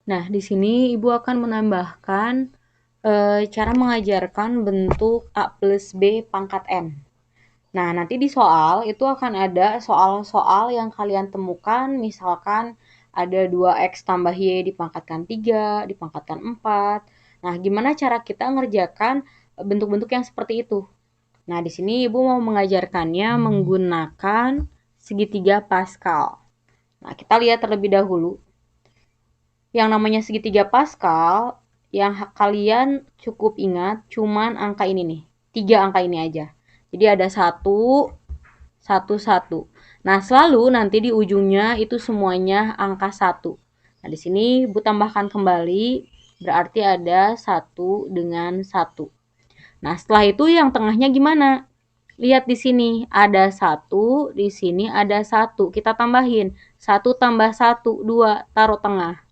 Nah, di sini Ibu akan menambahkan cara mengajarkan bentuk A plus B pangkat N. Nah, nanti di soal itu akan ada soal-soal yang kalian temukan, misalkan ada 2x tambah y dipangkatkan 3, dipangkatkan 4. Nah, gimana cara kita ngerjakan bentuk-bentuk yang seperti itu? Nah, di sini Ibu mau mengajarkannya menggunakan segitiga Pascal. Nah, kita lihat terlebih dahulu. Yang namanya segitiga Pascal, yang kalian cukup ingat cuman angka ini nih. 3 angka ini aja. Jadi ada 1, 1, 1. Nah, selalu nanti di ujungnya itu semuanya angka 1. Nah, di sini Ibu tambahkan kembali, berarti ada 1 dengan 1. Nah, setelah itu yang tengahnya gimana? Lihat di sini, ada 1, di sini ada 1. Kita tambahin, 1 tambah 1, 2, taruh tengah.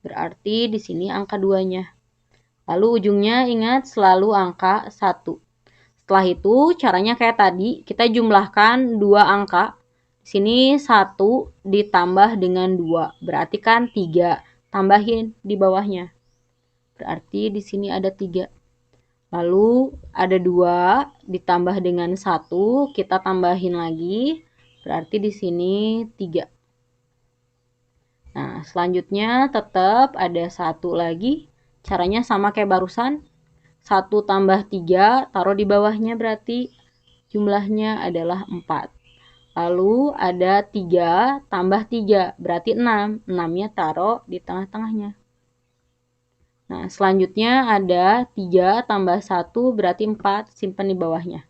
Berarti di sini angka 2-nya. Lalu ujungnya ingat selalu angka 1. Setelah itu caranya kayak tadi, kita jumlahkan 2 angka. Di sini 1 ditambah dengan 2, berarti kan 3. Tambahin di bawahnya. Berarti di sini ada 3. Lalu ada 2 ditambah dengan 1, kita tambahin lagi. Berarti di sini 3. Nah, selanjutnya tetap ada 1 lagi. Caranya sama kayak barusan. 1 tambah 3, taruh di bawahnya berarti jumlahnya adalah 4. Lalu ada 3 tambah 3, berarti 6. 6-nya taruh di tengah-tengahnya. Nah, selanjutnya ada 3 tambah 1, berarti 4, simpan di bawahnya.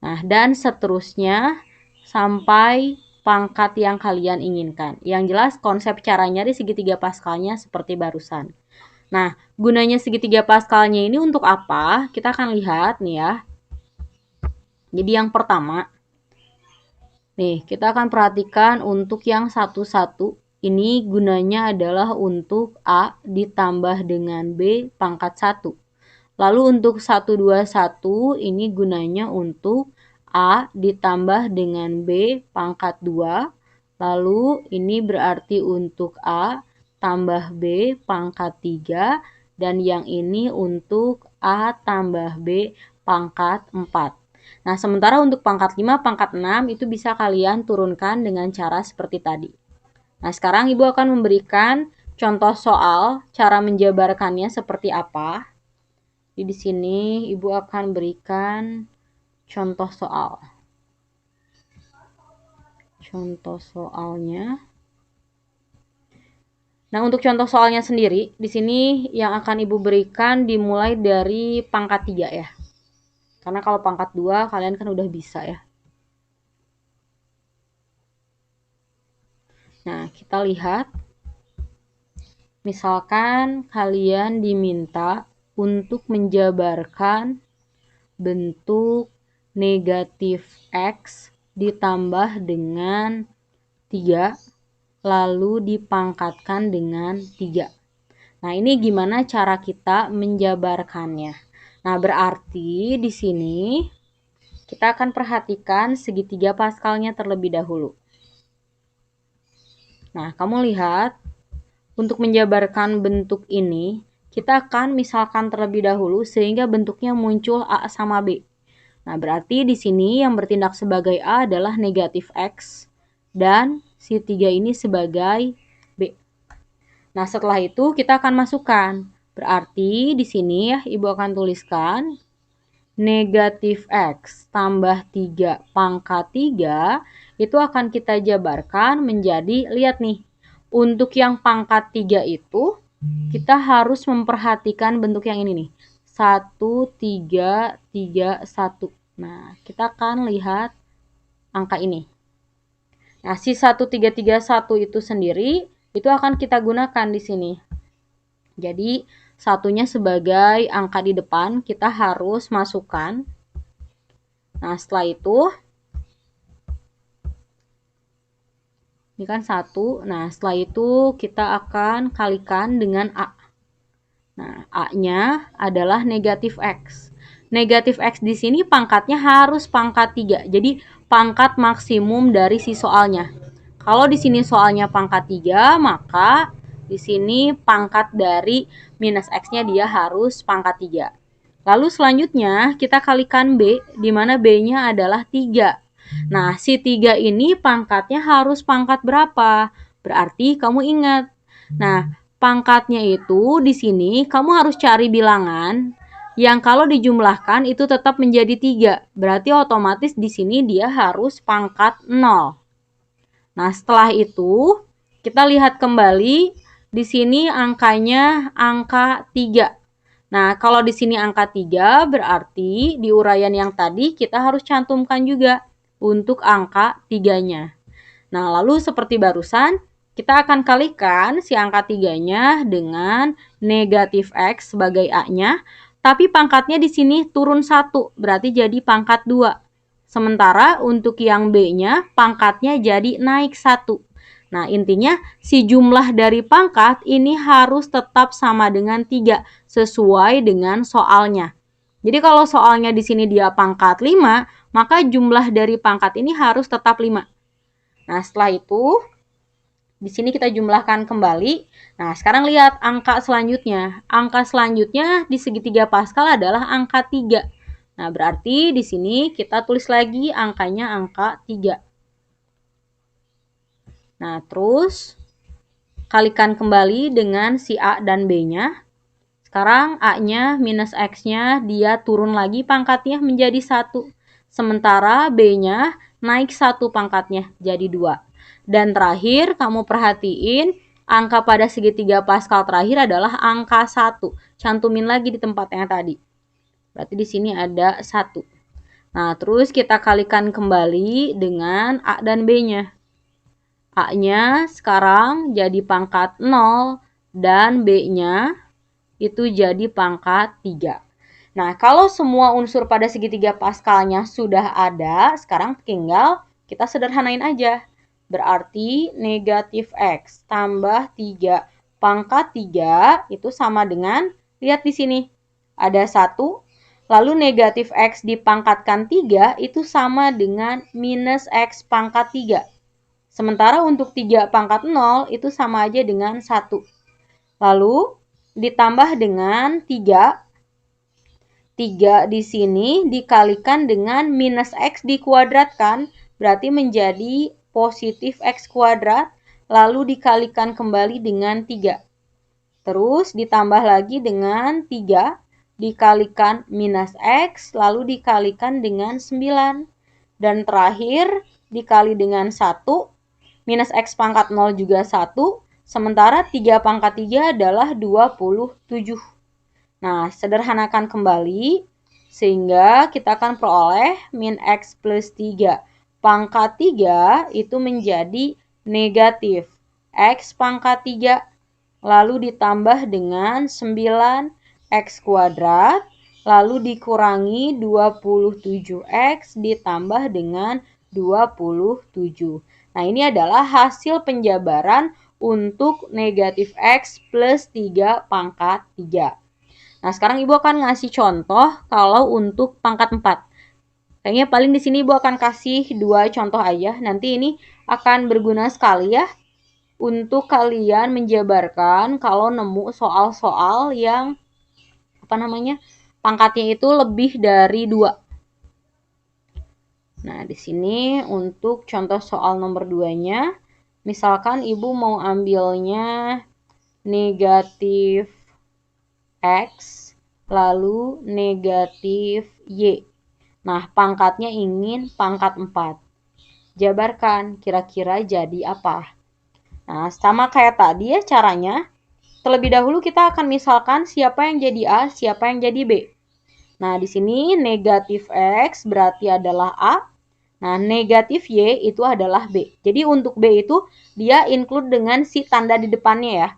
Nah, dan seterusnya sampai pangkat yang kalian inginkan. Yang jelas konsep cara nyari segitiga Pascalnya seperti barusan. Nah, gunanya segitiga Pascalnya ini untuk apa? Kita akan lihat nih ya. Jadi yang pertama, nih kita akan perhatikan untuk yang 1-1. Ini gunanya adalah untuk A ditambah dengan B pangkat 1. Lalu untuk 1-2-1 ini gunanya untuk A ditambah dengan B pangkat 2. Lalu ini berarti untuk A tambah B pangkat 3. Dan yang ini untuk A tambah B pangkat 4. Nah, sementara untuk pangkat 5, pangkat 6 itu bisa kalian turunkan dengan cara seperti tadi. Nah, sekarang Ibu akan memberikan contoh soal cara menjabarkannya seperti apa. Di sini Ibu akan berikan contoh soal. Contoh soalnya. Nah, untuk contoh soalnya sendiri, di sini yang akan Ibu berikan dimulai dari pangkat 3 ya. Karena kalau pangkat 2 kalian kan udah bisa ya. Nah, kita lihat. Misalkan kalian diminta untuk menjabarkan bentuk negatif X ditambah dengan 3 lalu dipangkatkan dengan 3. Nah, ini gimana cara kita menjabarkannya? Nah, berarti di sini kita akan perhatikan segitiga Pascalnya terlebih dahulu. Nah, kamu lihat untuk menjabarkan bentuk ini, kita akan misalkan terlebih dahulu sehingga bentuknya muncul A sama B. Nah, berarti di sini yang bertindak sebagai A adalah negatif X dan si 3 ini sebagai B. Nah, setelah itu kita akan masukkan. Berarti di sini ya Ibu akan tuliskan negatif X tambah 3 pangkat 3 itu akan kita jabarkan menjadi, lihat nih, untuk yang pangkat 3 itu kita harus memperhatikan bentuk yang ini nih. 1, 3, 3, 1. Nah, kita akan lihat angka ini. Nah, si 1, 3, 3, 1 itu sendiri, itu akan kita gunakan di sini. Jadi, satunya sebagai angka di depan, kita harus masukkan. Nah, setelah itu, ini kan 1. Nah, setelah itu kita akan kalikan dengan A. Nah, A-nya adalah negatif X. Negatif X di sini pangkatnya harus pangkat 3. Jadi, pangkat maksimum dari si soalnya. Kalau di sini soalnya pangkat 3, maka di sini pangkat dari minus X-nya dia harus pangkat 3. Lalu selanjutnya kita kalikan B, di mana B-nya adalah 3. Nah, si 3 ini pangkatnya harus pangkat berapa? Berarti kamu ingat. Nah, pangkatnya itu di sini kamu harus cari bilangan yang kalau dijumlahkan itu tetap menjadi 3. Berarti otomatis di sini dia harus pangkat 0. Nah, setelah itu kita lihat kembali di sini angkanya angka 3. Nah, kalau di sini angka 3 berarti di uraian yang tadi kita harus cantumkan juga untuk angka 3-nya. Nah, lalu seperti barusan kita akan kalikan si angka 3-nya dengan negatif X sebagai A-nya, tapi pangkatnya di sini turun 1, berarti jadi pangkat 2. Sementara untuk yang B-nya pangkatnya jadi naik 1. Nah, intinya si jumlah dari pangkat ini harus tetap sama dengan 3 sesuai dengan soalnya. Jadi kalau soalnya di sini dia pangkat 5, maka jumlah dari pangkat ini harus tetap 5. Nah, setelah itu di sini kita jumlahkan kembali. Nah, sekarang lihat angka selanjutnya. Angka selanjutnya di segitiga Pascal adalah angka 3. Nah, berarti di sini kita tulis lagi angkanya angka 3. Nah, terus kalikan kembali dengan si A dan B-nya. Sekarang A-nya minus X-nya dia turun lagi pangkatnya menjadi 1. Sementara B-nya naik 1 pangkatnya jadi 2. Dan terakhir kamu perhatiin angka pada segitiga Pascal terakhir adalah angka 1. Cantumin lagi di tempat yang tadi. Berarti di sini ada 1. Nah, terus kita kalikan kembali dengan A dan B-nya. A-nya sekarang jadi pangkat 0 dan B-nya itu jadi pangkat 3. Nah, kalau semua unsur pada segitiga Pascalnya sudah ada, sekarang tinggal kita sederhanain aja. Berarti negatif X tambah 3 pangkat 3 itu sama dengan, lihat di sini, ada 1, lalu negatif X dipangkatkan 3 itu sama dengan minus X pangkat 3. Sementara untuk 3 pangkat 0 itu sama aja dengan 1. Lalu ditambah dengan 3. 3 di sini dikalikan dengan minus X dikuadratkan, berarti menjadi positif X kuadrat, lalu dikalikan kembali dengan 3. Terus ditambah lagi dengan 3, dikalikan minus X, lalu dikalikan dengan 9. Dan terakhir dikali dengan 1, minus X pangkat 0 juga 1, sementara 3 pangkat 3 adalah 27. Nah, sederhanakan kembali, sehingga kita akan peroleh min X plus 3 pangkat 3 itu menjadi negatif X pangkat 3, lalu ditambah dengan 9X kuadrat, lalu dikurangi 27X ditambah dengan 27. Nah, ini adalah hasil penjabaran untuk negatif X plus 3 pangkat 3. Nah, sekarang Ibu akan ngasih contoh kalau untuk pangkat 4. Kayaknya paling di sini Ibu akan kasih 2 contoh aja. Nanti ini akan berguna sekali ya untuk kalian menjabarkan kalau nemu soal-soal yang pangkatnya itu lebih dari 2. Nah, di sini untuk contoh soal nomor 2-nya, misalkan Ibu mau ambilnya negatif X lalu negatif Y. Nah, pangkatnya ingin pangkat 4. Jabarkan, kira-kira jadi apa? Nah, sama kayak tadi ya caranya. Terlebih dahulu kita akan misalkan siapa yang jadi A, siapa yang jadi B. Nah, di sini negatif X berarti adalah A. Nah, negatif Y itu adalah B. Jadi untuk B itu dia include dengan si tanda di depannya ya.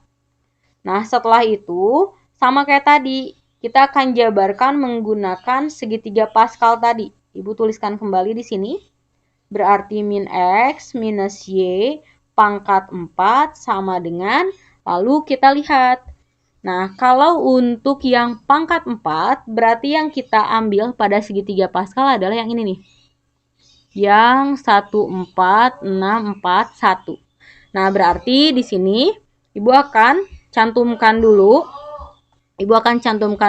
Nah, setelah itu sama kayak tadi. Kita akan jabarkan menggunakan segitiga Pascal tadi. Ibu tuliskan kembali di sini. Berarti min X minus Y pangkat 4 sama dengan, lalu kita lihat. Nah, kalau untuk yang pangkat 4, berarti yang kita ambil pada segitiga Pascal adalah yang ini nih. yang 14641. Nah, berarti di sini Ibu akan cantumkan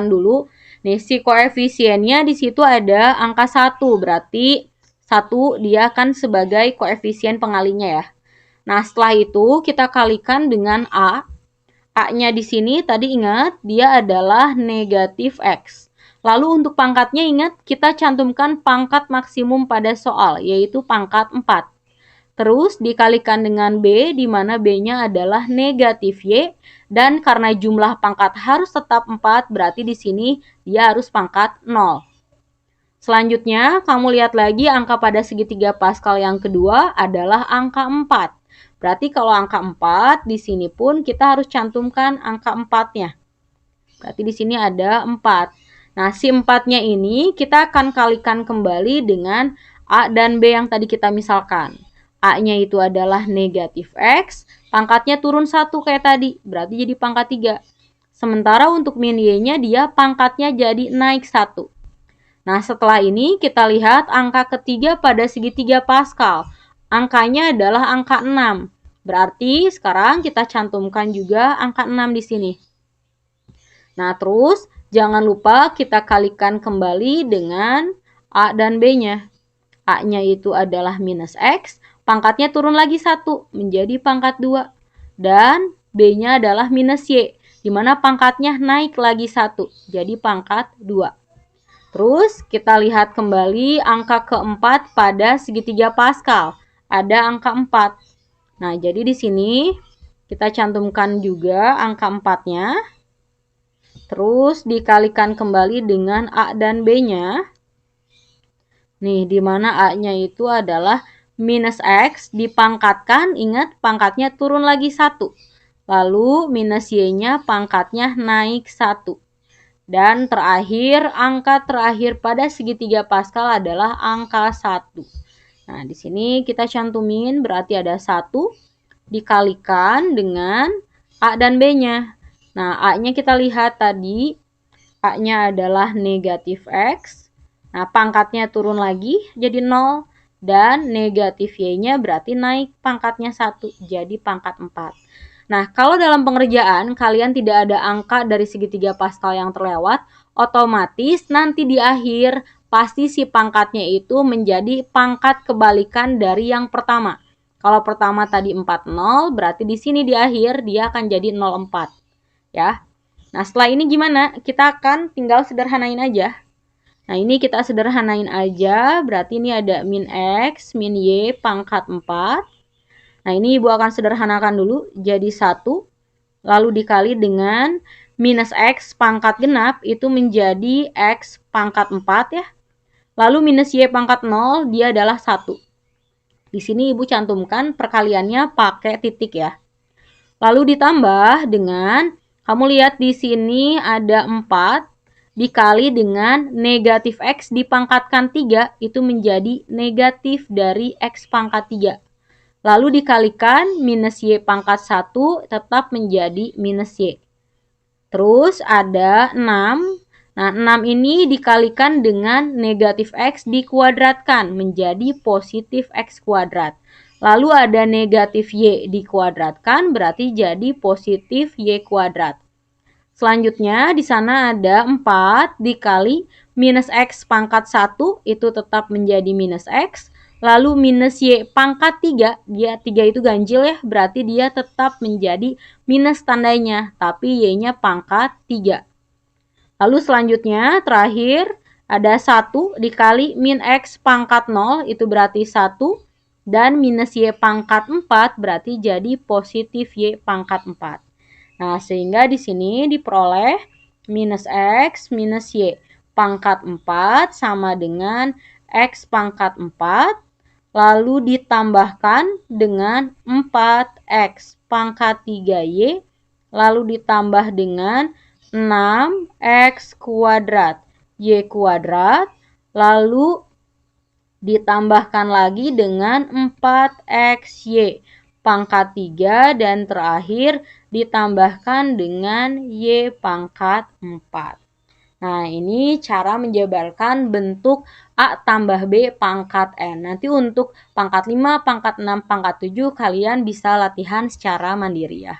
dulu nih si koefisiennya di situ ada angka 1. Berarti 1 dia akan sebagai koefisien pengalinya ya. Nah, setelah itu kita kalikan dengan A. A-nya di sini tadi ingat dia adalah negatif X. Lalu untuk pangkatnya ingat kita cantumkan pangkat maksimum pada soal yaitu pangkat 4. Terus dikalikan dengan B di mana B-nya adalah negatif Y dan karena jumlah pangkat harus tetap 4 berarti di sini dia harus pangkat 0. Selanjutnya kamu lihat lagi angka pada segitiga Pascal yang kedua adalah angka 4. Berarti kalau angka 4 di sini pun kita harus cantumkan angka 4-nya. Berarti di sini ada 4. Nah, si 4-nya ini kita akan kalikan kembali dengan A dan B yang tadi kita misalkan. A-nya itu adalah negatif X, pangkatnya turun 1 kayak tadi, berarti jadi pangkat 3. Sementara untuk min Y-nya dia pangkatnya jadi naik 1. Nah, setelah ini kita lihat angka ketiga pada segitiga Pascal. Angkanya adalah angka 6. Berarti sekarang kita cantumkan juga angka 6 di sini. Nah, terus jangan lupa kita kalikan kembali dengan A dan B-nya. A-nya itu adalah minus X, pangkatnya turun lagi 1 menjadi pangkat 2. Dan B-nya adalah minus Y, di mana pangkatnya naik lagi 1, jadi pangkat 2. Terus kita lihat kembali angka keempat pada segitiga Pascal. Ada angka 4. Nah, jadi di sini kita cantumkan juga angka 4-nya. Terus dikalikan kembali dengan A dan B-nya. Nih, di mana A-nya itu adalah minus X dipangkatkan, ingat pangkatnya turun lagi 1. Lalu minus Y-nya pangkatnya naik 1. Dan terakhir, angka terakhir pada segitiga Pascal adalah angka 1. Nah, di sini kita cantumin berarti ada 1 dikalikan dengan A dan B-nya. Nah, A-nya kita lihat tadi, A-nya adalah negatif X. Nah, pangkatnya turun lagi jadi 0. Dan negatif Y-nya berarti naik pangkatnya 1, jadi pangkat 4. Nah, kalau dalam pengerjaan kalian tidak ada angka dari segitiga Pascal yang terlewat, otomatis nanti di akhir pasti si pangkatnya itu menjadi pangkat kebalikan dari yang pertama. Kalau pertama tadi 40, berarti di sini di akhir dia akan jadi 04. Ya. Nah, setelah ini gimana? Kita akan tinggal sederhanain aja. Nah, ini kita sederhanain aja, berarti ini ada min X, min Y, pangkat 4. Nah, ini Ibu akan sederhanakan dulu, jadi 1, lalu dikali dengan minus X pangkat genap, itu menjadi X pangkat 4 ya. Lalu minus Y pangkat 0, dia adalah 1. Di sini Ibu cantumkan perkaliannya pakai titik ya. Lalu ditambah dengan, kamu lihat di sini ada 4, dikali dengan negatif X dipangkatkan 3, itu menjadi negatif dari X pangkat 3. Lalu dikalikan minus Y pangkat 1 tetap menjadi minus Y. Terus ada 6. Nah, 6 ini dikalikan dengan negatif X dikuadratkan menjadi positif X kuadrat. Lalu ada negatif Y dikuadratkan berarti jadi positif Y kuadrat. Selanjutnya di sana ada 4 dikali minus X pangkat 1 itu tetap menjadi minus X. Lalu minus Y pangkat 3, dia 3 itu ganjil ya, berarti dia tetap menjadi minus tandanya, tapi Y-nya pangkat 3. Lalu selanjutnya terakhir ada 1 dikali min X pangkat 0, itu berarti 1. Dan minus Y pangkat 4 berarti jadi positif Y pangkat 4. Nah, sehingga di sini diperoleh minus X minus Y pangkat 4 sama dengan X pangkat 4. Lalu ditambahkan dengan 4X pangkat 3Y. Lalu ditambah dengan 6X kuadrat Y kuadrat. Lalu ditambahkan lagi dengan 4XY pangkat 3 dan terakhir ditambahkan dengan Y pangkat 4. Nah, ini cara menjabarkan bentuk A tambah B pangkat N. Nanti untuk pangkat 5, pangkat 6, pangkat 7 kalian bisa latihan secara mandiri ya.